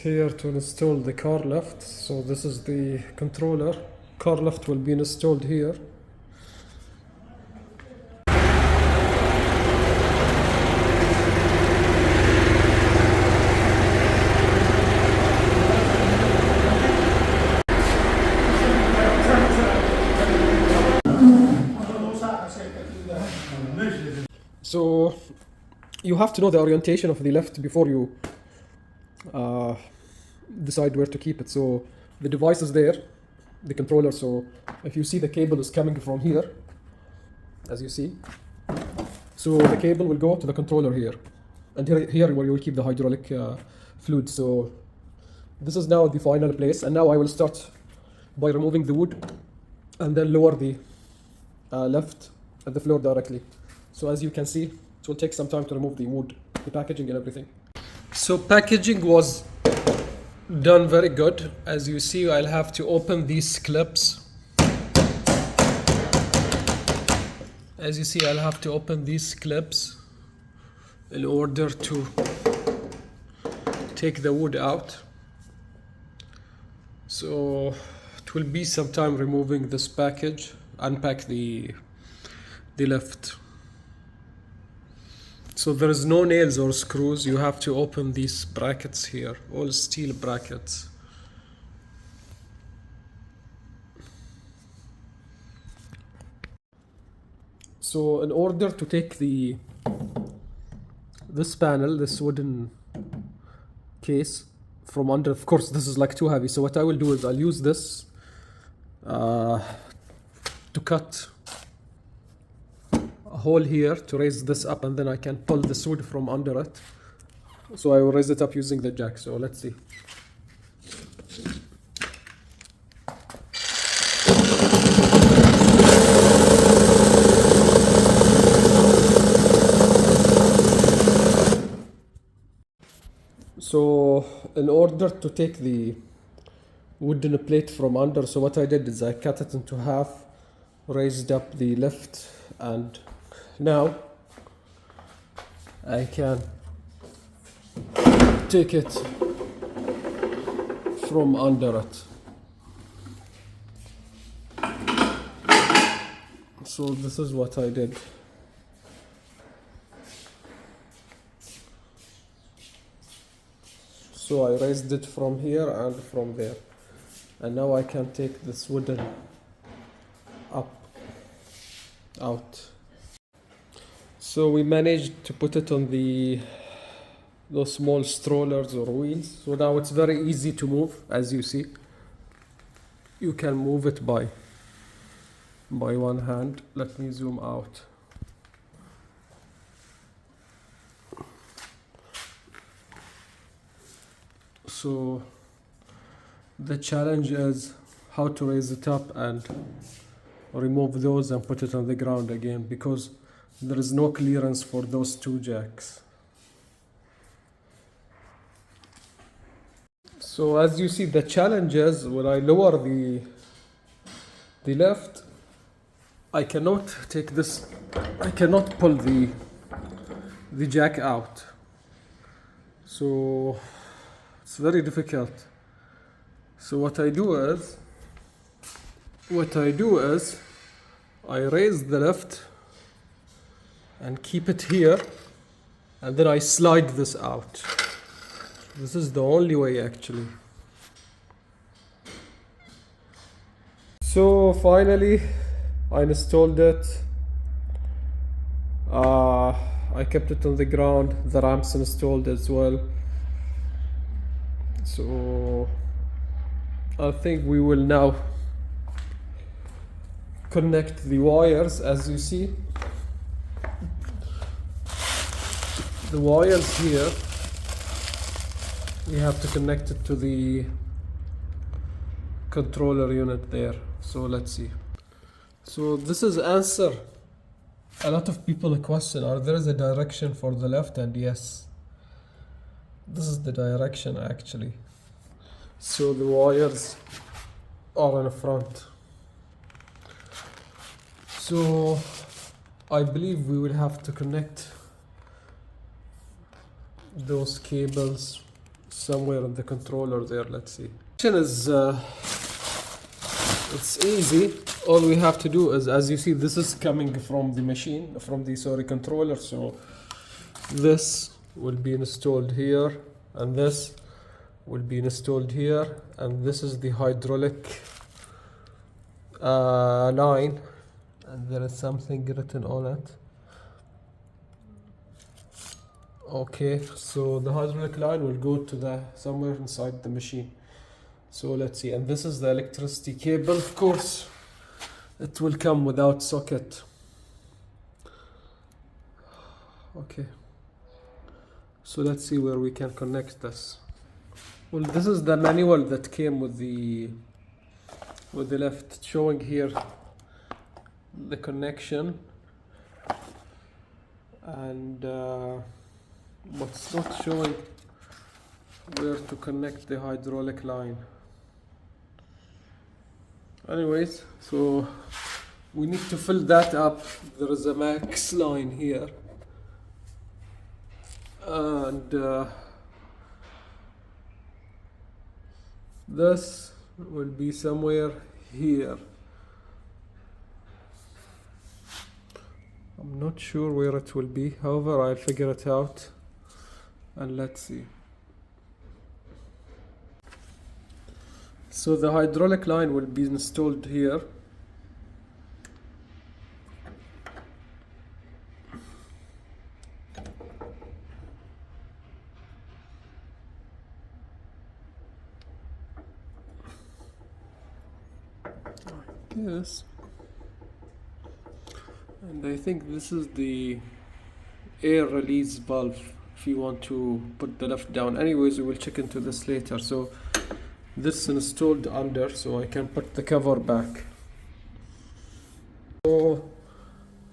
Here to install the car lift. So this is the controller. Car lift will be installed here. So you have to know the orientation of the lift before you decide where to keep it. So the device is there, the controller. So if you see, the cable is coming from here, as you see. So the cable will go to the controller here, and here where you will keep the hydraulic fluid. So this is now the final place, and now I will start by removing the wood and then lower the lift at the floor directly. So as you can see, it will take some time to remove the wood, the packaging and everything. So packaging was done very good. As you see, I'll have to open these clips. As you see, I'll have to open these clips in order to take the wood out. So it will be some time removing this package, unpack the lift. So there is no nails or screws. You have to open these brackets here, all steel brackets. So in order to take this panel, this wooden case from under, of course this is like too heavy. So what I will do is I'll use this to cut a hole here to raise this up, and then I can pull this wood from under it. So I will raise it up using the jack. So let's see. So in order to take the wooden plate from under, so what I did is I cut it into half, raised up the lift, and now I can take it from under it. So this is what I did. So I raised it from here and from there, and now I can take this wooden out. So we managed to put it on those small strollers or wheels. So now it's very easy to move. As you see, you can move it by one hand. Let me zoom out. So the challenge is how to raise it up and remove those and put it on the ground again, because there is no clearance for those two jacks. So as you see, the challenge is when I lower the lift, I cannot take this, I cannot pull the jack out. So it's very difficult. So what I do is I raise the lift and keep it here, and then I slide this out. This is the only way actually. So finally I installed it. I kept it on the ground. The ramps installed as well. So I think we will now connect the wires. As you see, the wires here, we have to connect it to the controller unit there. So let's see. So this is answer a lot of people question, are there is a direction for the left? And yes, this is the direction actually. So the wires are in front. So I believe we will have to connect those cables somewhere in the controller there. Let's see. Is it's easy. All we have to do is, as you see, this is coming from the machine, from the controller. So this will be installed here, and this will be installed here, and this is the hydraulic line, and there is something written on it. Okay, so the hydraulic line will go to the somewhere inside the machine. So let's see, and this is the electricity cable. Of course, it will come without socket. Okay, so let's see where we can connect this. Well, this is the manual that came with the left, showing here the connection, and but it's not showing where to connect the hydraulic line. Anyways, so we need to fill that up. There is a max line here, and this will be somewhere here. I'm not sure where it will be, however I'll figure it out, and let's see. So the hydraulic line will be installed here. Yes. And I think this is the air release valve if you want to put the lift down. Anyways, we will check into this later. So this installed under, so I can put the cover back. So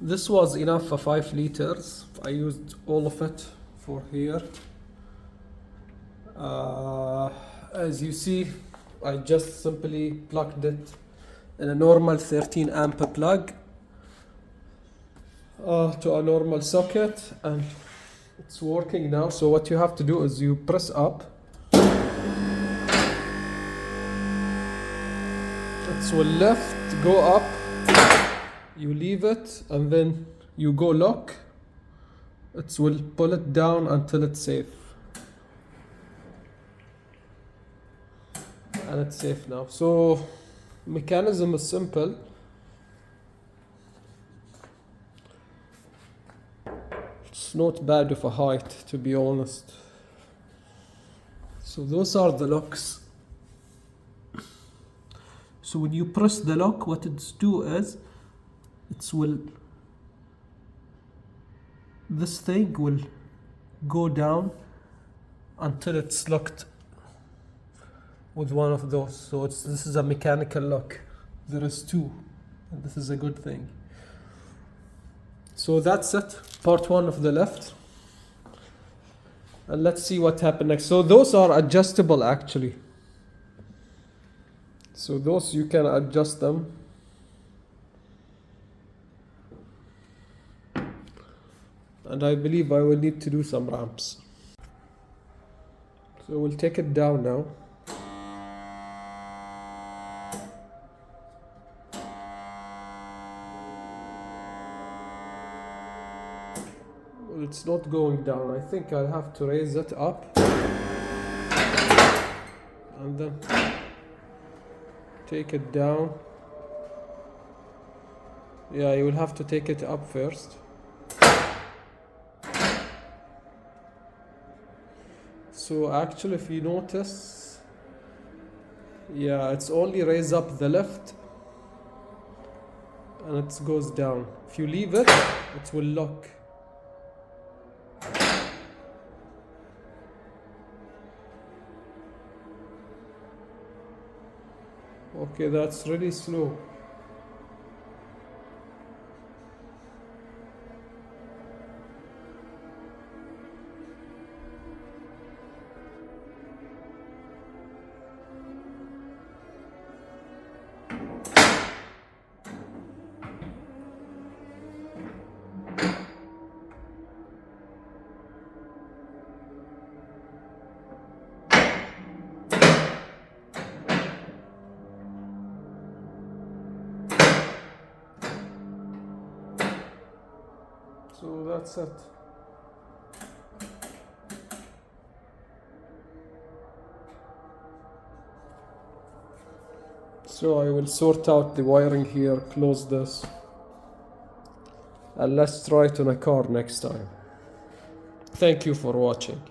this was enough for 5 liters. I used all of it for here. As you see, I just simply plugged it in a normal 13 amp plug to a normal socket, and it's working now. So what you have to do is you press up. It will left, go up, you leave it, and then you go lock. It will pull it down until it's safe. And it's safe now. So mechanism is simple. It's not bad of a height, to be honest. So those are the locks. So when you press the lock, what it's do is this thing will go down until it's locked with one of those. So this is a mechanical lock. There is 2, and this is a good thing. So that's it, part 1 of the lift. And let's see what happened next. So those are adjustable actually. So those you can adjust them. And I believe I will need to do some ramps. So we'll take it down now. Well, it's not going down. I think I'll have to raise it up. And then take it down. Yeah, you will have to take it up first. So actually, if you notice, yeah, it's only raise up the lift and it goes down. If you leave it, it will lock. Okay, that's really slow. So that's it. So I will sort out the wiring here, close this, and let's try it on a car next time. Thank you for watching.